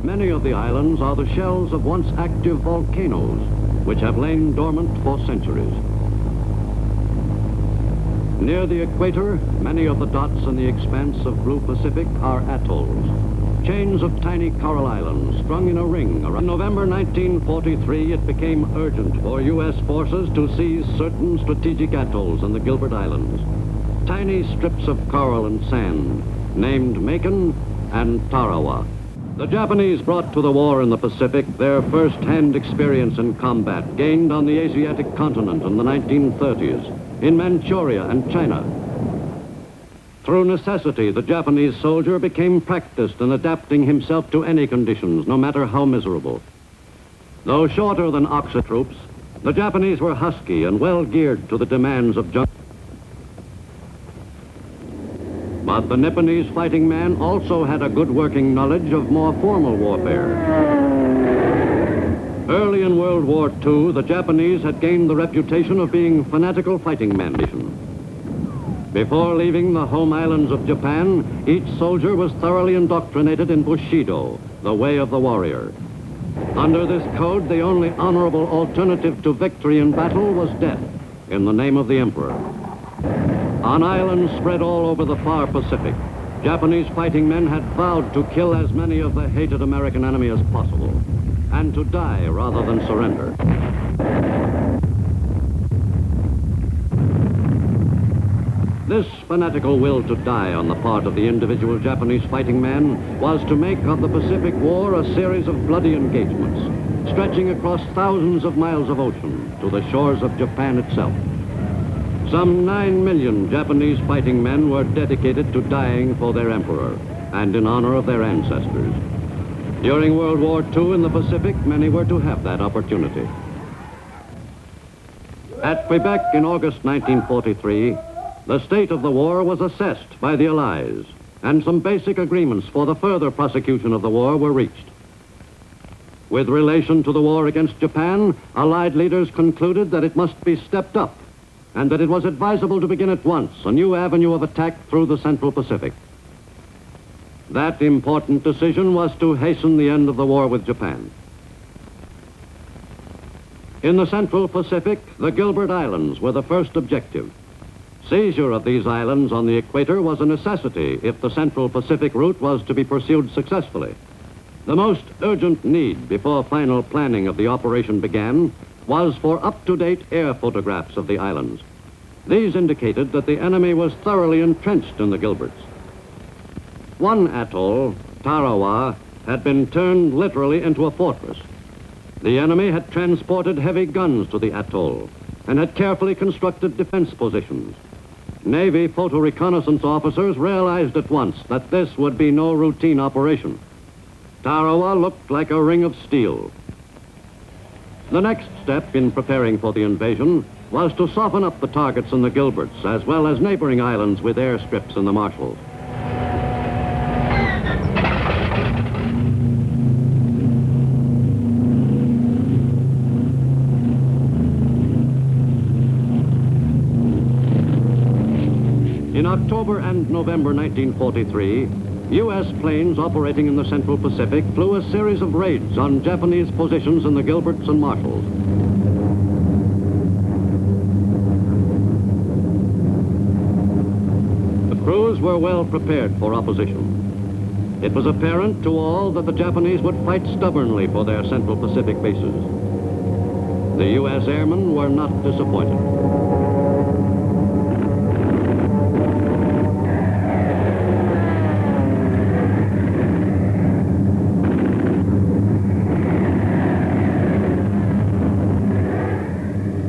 Many of the islands are the shells of once active volcanoes, which have lain dormant for centuries. Near the equator, many of the dots in the expanse of blue Pacific are atolls, chains of tiny coral islands strung in a ring. Around November 1943, it became urgent for U.S. forces to seize certain strategic atolls in the Gilbert Islands. Tiny strips of coral and sand, named Macon and Tarawa. The Japanese brought to the war in the Pacific their first-hand experience in combat gained on the Asiatic continent in the 1930s, in Manchuria and China. Through necessity, the Japanese soldier became practiced in adapting himself to any conditions, no matter how miserable. Though shorter than Oxa troops, the Japanese were husky and well geared to the demands of jungle. But the Nipponese fighting man also had a good working knowledge of more formal warfare. Early in World War II, the Japanese had gained the reputation of being fanatical fighting men. Before leaving the home islands of Japan, each soldier was thoroughly indoctrinated in Bushido, the way of the warrior. Under this code, the only honorable alternative to victory in battle was death, in the name of the emperor. On islands spread all over the far Pacific, Japanese fighting men had vowed to kill as many of the hated American enemy as possible, and to die rather than surrender. This fanatical will to die on the part of the individual Japanese fighting man was to make of the Pacific War a series of bloody engagements, stretching across thousands of miles of ocean to the shores of Japan itself. Some 9 million Japanese fighting men were dedicated to dying for their emperor and in honor of their ancestors. During World War II in the Pacific, many were to have that opportunity. At Quebec in August 1943, the state of the war was assessed by the Allies, and some basic agreements for the further prosecution of the war were reached. With relation to the war against Japan, Allied leaders concluded that it must be stepped up, and that it was advisable to begin at once a new avenue of attack through the Central Pacific. That important decision was to hasten the end of the war with Japan. In the Central Pacific, the Gilbert Islands were the first objective. Seizure of these islands on the equator was a necessity if the Central Pacific route was to be pursued successfully. The most urgent need before final planning of the operation began was for up-to-date air photographs of the islands. These indicated that the enemy was thoroughly entrenched in the Gilberts. One atoll, Tarawa, had been turned literally into a fortress. The enemy had transported heavy guns to the atoll and had carefully constructed defense positions. Navy photo reconnaissance officers realized at once that this would be no routine operation. Tarawa looked like a ring of steel. The next step in preparing for the invasion was to soften up the targets in the Gilberts, as well as neighboring islands with airstrips in the Marshalls. In October and November 1943, U.S. planes operating in the Central Pacific flew a series of raids on Japanese positions in the Gilberts and Marshalls. The crews were well prepared for opposition. It was apparent to all that the Japanese would fight stubbornly for their Central Pacific bases. The U.S. airmen were not disappointed.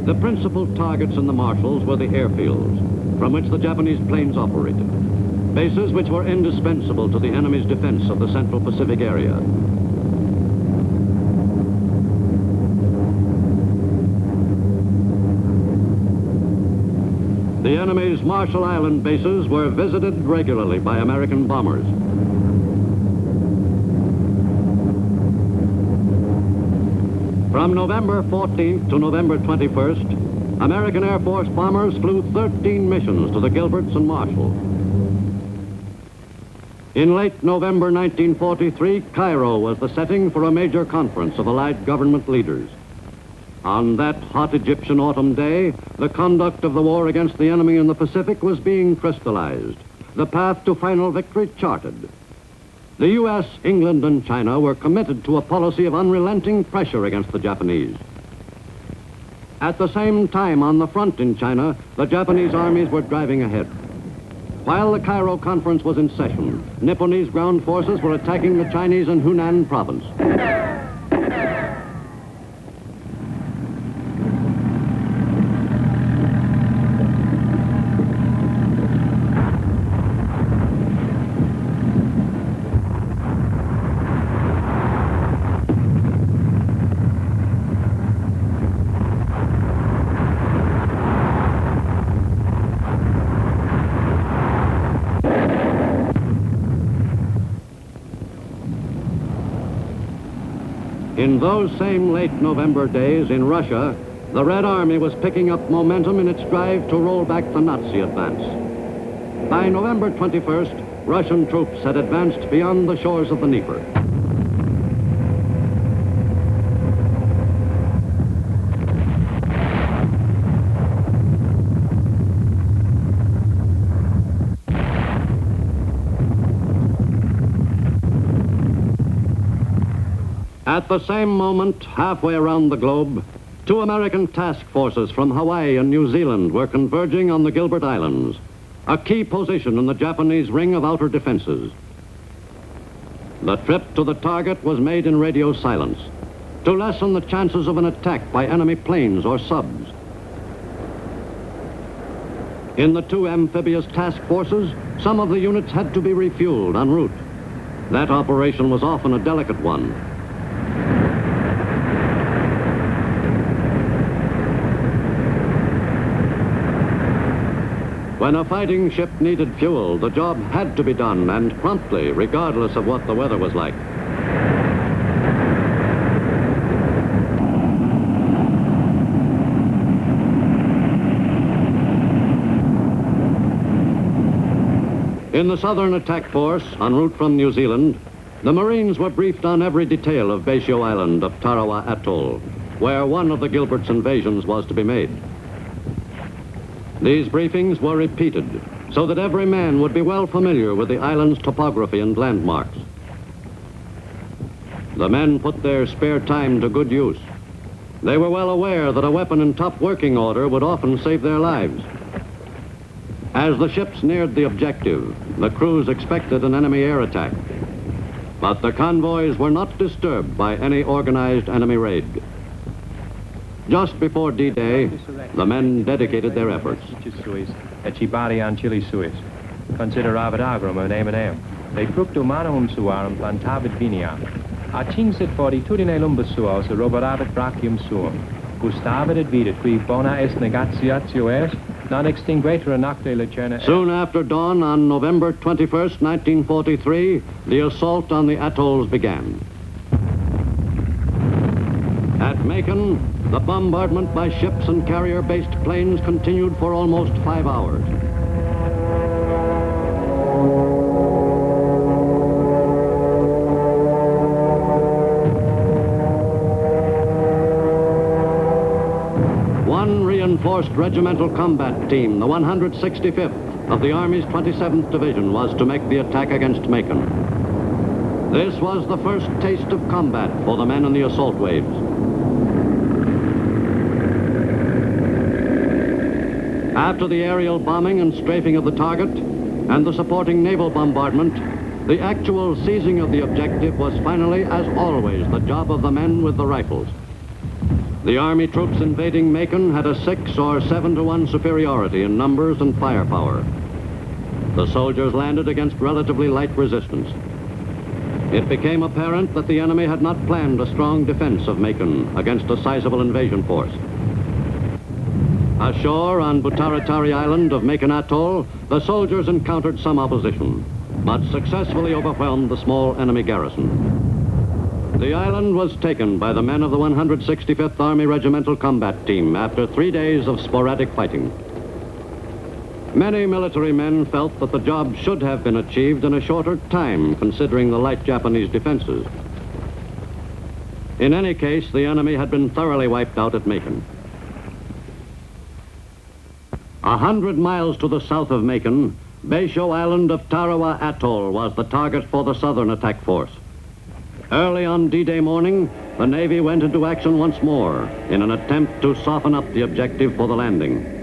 The principal targets in the Marshalls were the airfields, from which the Japanese planes operated, bases which were indispensable to the enemy's defense of the Central Pacific area. The enemy's Marshall Island bases were visited regularly by American bombers. From November 14th to November 21st, American Air Force bombers flew 13 missions to the Gilberts and Marshalls. In late November 1943, Cairo was the setting for a major conference of Allied government leaders. On that hot Egyptian autumn day, the conduct of the war against the enemy in the Pacific was being crystallized, the path to final victory charted. The U.S., England, and China were committed to a policy of unrelenting pressure against the Japanese. At the same time, on the front in China, the Japanese armies were driving ahead. While the Cairo conference was in session, Nipponese ground forces were attacking the Chinese in Hunan province. In those same late November days in Russia, the Red Army was picking up momentum in its drive to roll back the Nazi advance. By November 21st, Russian troops had advanced beyond the shores of the Dnieper. At the same moment, halfway around the globe, two American task forces from Hawaii and New Zealand were converging on the Gilbert Islands, a key position in the Japanese ring of outer defenses. The trip to the target was made in radio silence to lessen the chances of an attack by enemy planes or subs. In the two amphibious task forces, some of the units had to be refueled en route. That operation was often a delicate one. When a fighting ship needed fuel, the job had to be done, and promptly, regardless of what the weather was like. In the Southern Attack Force, en route from New Zealand, the Marines were briefed on every detail of Basio Island of Tarawa Atoll, where one of the Gilbert's invasions was to be made. These briefings were repeated so that every man would be well familiar with the island's topography and landmarks. The men put their spare time to good use. They were well aware that a weapon in top working order would often save their lives. As the ships neared the objective, the crews expected an enemy air attack. But the convoys were not disturbed by any organized enemy raid. Just before D-Day, the men dedicated their efforts. Soon after dawn on November 21st, 1943, the assault on the atolls began. At Macon, the bombardment by ships and carrier-based planes continued for almost 5 hours. One reinforced regimental combat team, the 165th of the Army's 27th Division, was to make the attack against Macon. This was the first taste of combat for the men in the assault waves. After the aerial bombing and strafing of the target and the supporting naval bombardment, the actual seizing of the objective was finally, as always, the job of the men with the rifles. The Army troops invading Macon had a 6 or 7-to-1 superiority in numbers and firepower. The soldiers landed against relatively light resistance. It became apparent that the enemy had not planned a strong defense of Macon against a sizable invasion force. Ashore on Butaratari Island of Macon Atoll, the soldiers encountered some opposition, but successfully overwhelmed the small enemy garrison. The island was taken by the men of the 165th Army Regimental Combat Team after 3 days of sporadic fighting. Many military men felt that the job should have been achieved in a shorter time, considering the light Japanese defenses. In any case, the enemy had been thoroughly wiped out at Macon. 100 miles to the south of Macon, Beisho Island of Tarawa Atoll was the target for the southern attack force. Early on D-Day morning, the Navy went into action once more in an attempt to soften up the objective for the landing.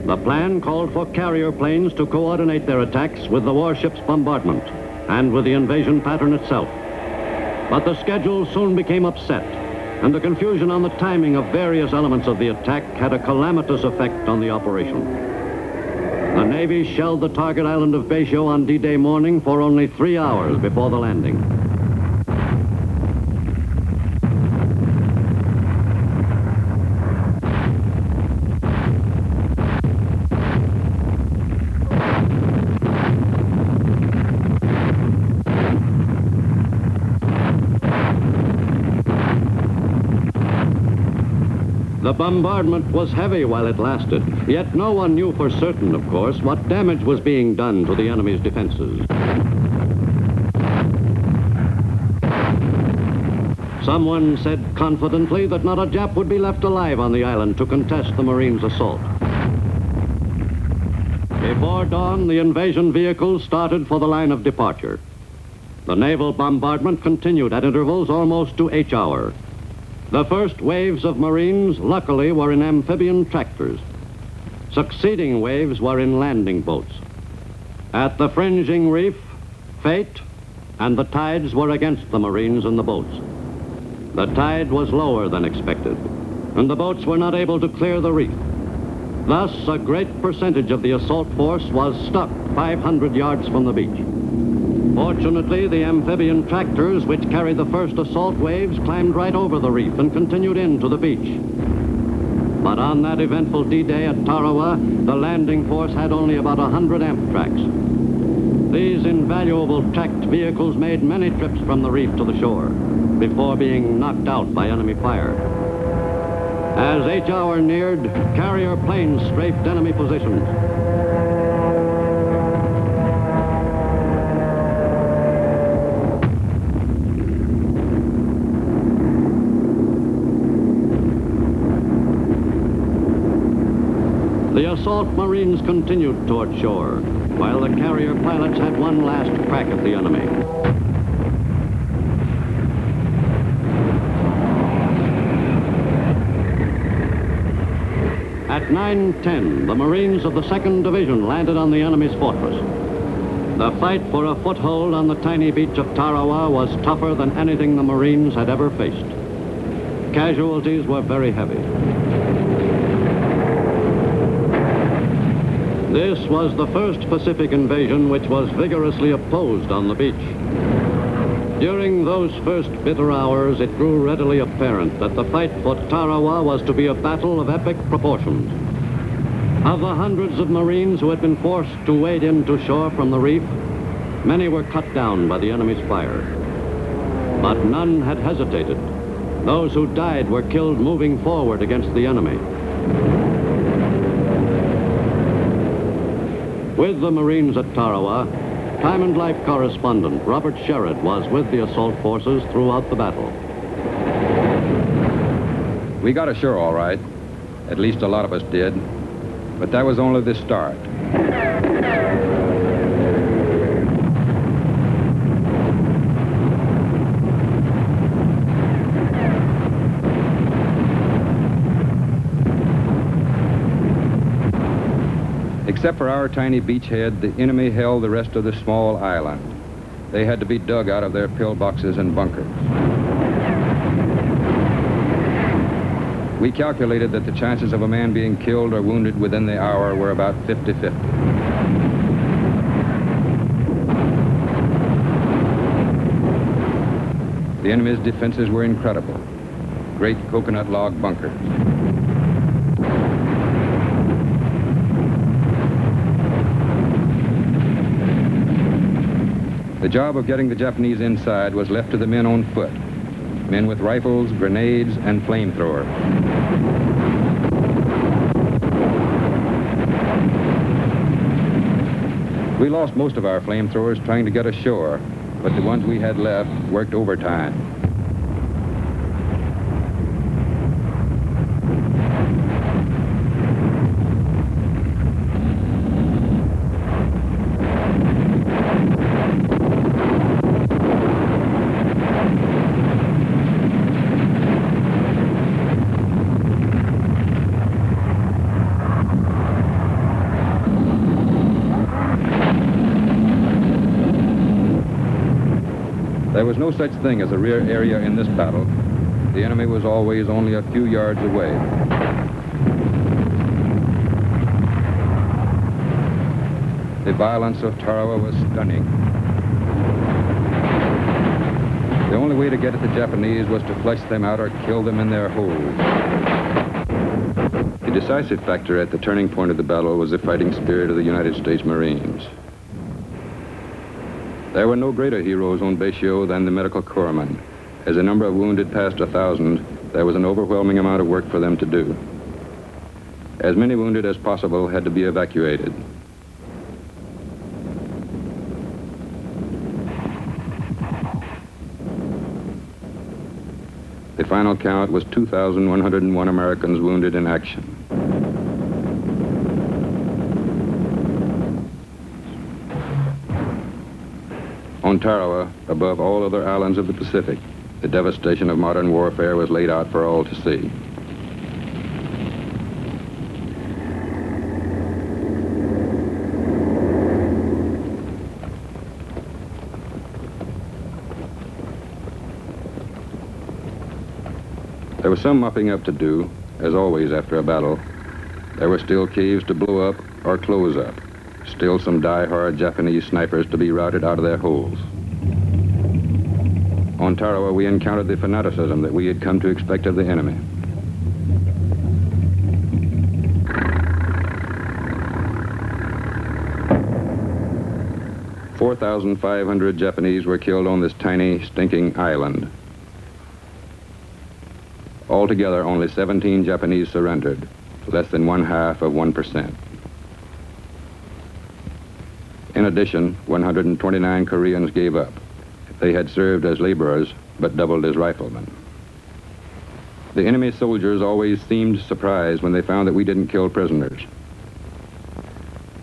The plan called for carrier planes to coordinate their attacks with the warship's bombardment and with the invasion pattern itself. But the schedule soon became upset, and the confusion on the timing of various elements of the attack had a calamitous effect on the operation. The Navy shelled the target island of Beisho on D-Day morning for only 3 hours before the landing. The bombardment was heavy while it lasted, yet no one knew for certain, of course, what damage was being done to the enemy's defenses. Someone said confidently that not a Jap would be left alive on the island to contest the Marines' assault. Before dawn, the invasion vehicles started for the line of departure. The naval bombardment continued at intervals almost to each hour. The first waves of Marines, luckily, were in amphibian tractors. Succeeding waves were in landing boats. At the fringing reef, fate and the tides were against the Marines and the boats. The tide was lower than expected, and the boats were not able to clear the reef. Thus, a great percentage of the assault force was stuck 500 yards from the beach. Fortunately, the amphibian tractors, which carried the first assault waves, climbed right over the reef and continued into the beach. But on that eventful D-Day at Tarawa, the landing force had only about 100 amp tracks. These invaluable tracked vehicles made many trips from the reef to the shore before being knocked out by enemy fire. As each hour neared, carrier planes strafed enemy positions. The assault Marines continued toward shore, while the carrier pilots had one last crack at the enemy. At 9:10, the Marines of the 2nd Division landed on the enemy's fortress. The fight for a foothold on the tiny beach of Tarawa was tougher than anything the Marines had ever faced. Casualties were very heavy. This was the first Pacific invasion which was vigorously opposed on the beach. During those first bitter hours, it grew readily apparent that the fight for Tarawa was to be a battle of epic proportions. Of the hundreds of Marines who had been forced to wade into shore from the reef, many were cut down by the enemy's fire. But none had hesitated. Those who died were killed moving forward against the enemy. With the Marines at Tarawa, Time and Life correspondent Robert Sherrod was with the assault forces throughout the battle. We got ashore all right. At least a lot of us did. But that was only the start. Except for our tiny beachhead, the enemy held the rest of the small island. They had to be dug out of their pillboxes and bunkers. We calculated that the chances of a man being killed or wounded within the hour were about 50-50. The enemy's defenses were incredible. Great coconut log bunkers. The job of getting the Japanese inside was left to the men on foot, men with rifles, grenades, and flamethrowers. We lost most of our flamethrowers trying to get ashore, but the ones we had left worked overtime. There was no such thing as a rear area in this battle. The enemy was always only a few yards away. The violence of Tarawa was stunning. The only way to get at the Japanese was to flush them out or kill them in their holes. The decisive factor at the turning point of the battle was the fighting spirit of the United States Marines. There were no greater heroes on Bayshore than the medical corpsmen. As the number of wounded passed 1,000, there was an overwhelming amount of work for them to do. As many wounded as possible had to be evacuated. The final count was 2,101 Americans wounded in action. On Tarawa, above all other islands of the Pacific, the devastation of modern warfare was laid out for all to see. There was some mopping up to do, as always after a battle. There were still caves to blow up or close up. Still some die-hard Japanese snipers to be routed out of their holes. On Tarawa, we encountered the fanaticism that we had come to expect of the enemy. "4,500 Japanese were killed on this tiny, stinking island. Altogether, only 17 Japanese surrendered, less than 1/2%. In addition, 129 Koreans gave up. They had served as laborers, but doubled as riflemen. The enemy soldiers always seemed surprised when they found that we didn't kill prisoners.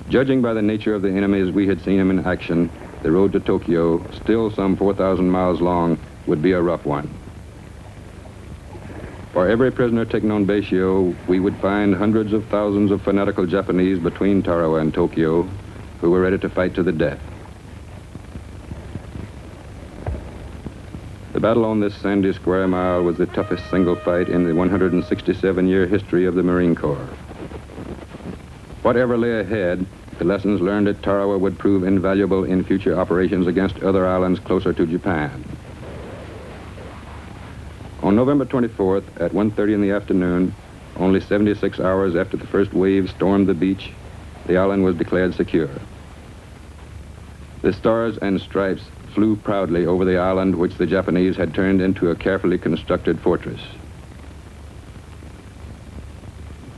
Judging by the nature of the enemy as we had seen him in action, the road to Tokyo, still some 4,000 miles long, would be a rough one. For every prisoner taken on Bayshore, we would find hundreds of thousands of fanatical Japanese between Tarawa and Tokyo who were ready to fight to the death. The battle on this sandy square mile was the toughest single fight in the 167-year history of the Marine Corps. Whatever lay ahead, the lessons learned at Tarawa would prove invaluable in future operations against other islands closer to Japan. On November 24th, at 1:30 in the afternoon, only 76 hours after the first wave stormed the beach, the island was declared secure. The stars and stripes flew proudly over the island, which the Japanese had turned into a carefully constructed fortress.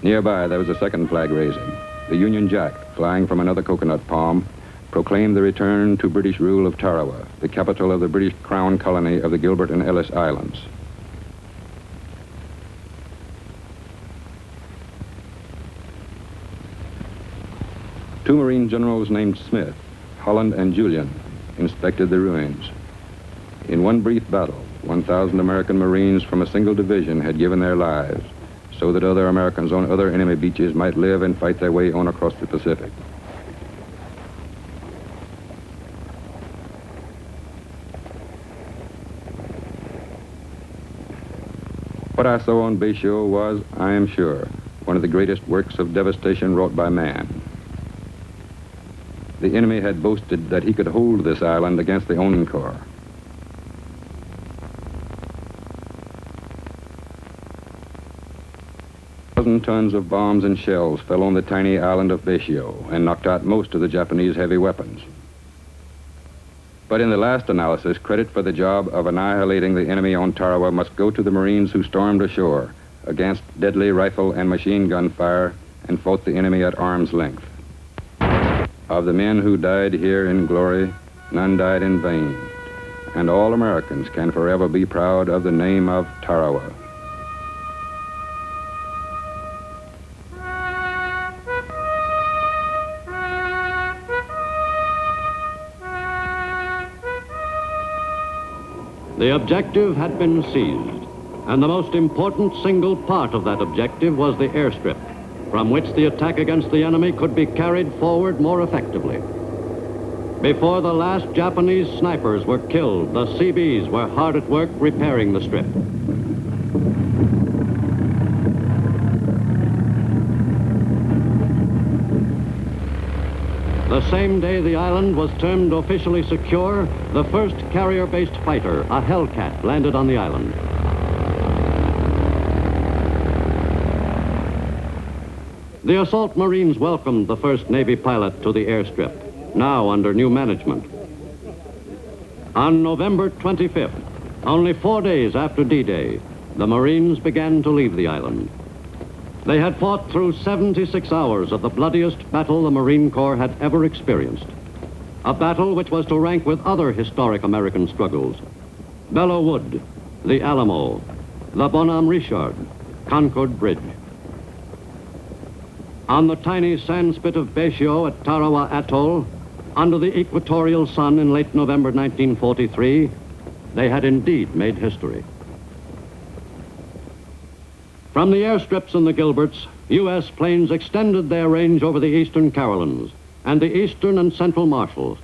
Nearby, there was a second flag raising. The Union Jack, flying from another coconut palm, proclaimed the return to British rule of Tarawa, the capital of the British Crown colony of the Gilbert and Ellice Islands. Two Marine generals named Smith, Holland and Julian, inspected the ruins. In one brief battle, 1,000 American Marines from a single division had given their lives so that other Americans on other enemy beaches might live and fight their way on across the Pacific. What I saw on Bayshore was, I am sure, one of the greatest works of devastation wrought by man. The enemy had boasted that he could hold this island against the Marine Corps. Tons of bombs and shells fell on the tiny island of Bayshore and knocked out most of the Japanese heavy weapons. But in the last analysis, credit for the job of annihilating the enemy on Tarawa must go to the Marines who stormed ashore against deadly rifle and machine gun fire and fought the enemy at arm's length. Of the men who died here in glory, none died in vain, and all Americans can forever be proud of the name of Tarawa. The objective had been seized, and the most important single part of that objective was the airstrip, from which the attack against the enemy could be carried forward more effectively. Before the last Japanese snipers were killed, the CBs were hard at work repairing the strip. The same day the island was termed officially secure, the first carrier-based fighter, a Hellcat, landed on the island. The assault Marines welcomed the first Navy pilot to the airstrip, now under new management. On November 25th, only 4 days after D-Day, the Marines began to leave the island. They had fought through 76 hours of the bloodiest battle the Marine Corps had ever experienced. A battle which was to rank with other historic American struggles: Belleau Wood, the Alamo, the Bonhomme Richard, Concord Bridge. On the tiny sandspit of Baishio at Tarawa Atoll, under the equatorial sun in late November 1943, they had indeed made history. From the airstrips in the Gilberts, U.S. planes extended their range over the eastern Carolines and the eastern and central Marshalls.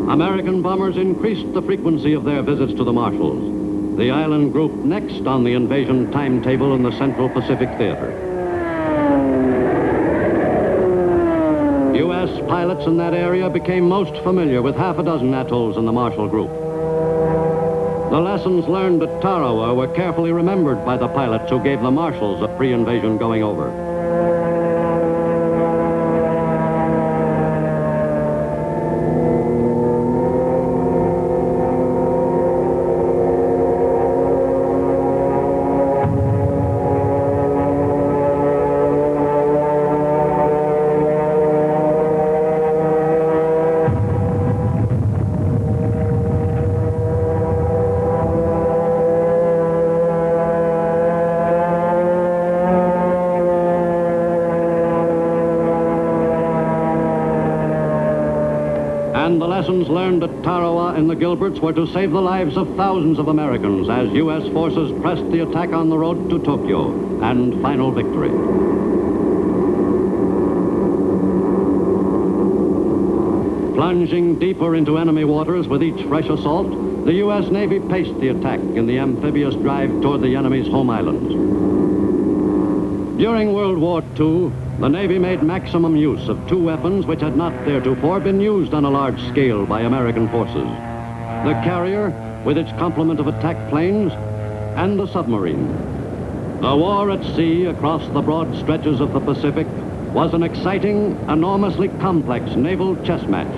American bombers increased the frequency of their visits to the Marshalls, the island group next on the invasion timetable in the Central Pacific Theater. U.S. pilots in that area became most familiar with half a dozen atolls in the Marshall Group. The lessons learned at Tarawa were carefully remembered by the pilots who gave the Marshalls a pre-invasion going over. And the lessons learned at Tarawa in the Gilberts were to save the lives of thousands of Americans as U.S. forces pressed the attack on the road to Tokyo and final victory. Plunging deeper into enemy waters with each fresh assault, the U.S. Navy paced the attack in the amphibious drive toward the enemy's home islands. During World War II, the Navy made maximum use of two weapons which had not theretofore been used on a large scale by American forces: the carrier, with its complement of attack planes, and the submarine. The war at sea across the broad stretches of the Pacific was an exciting, enormously complex naval chess match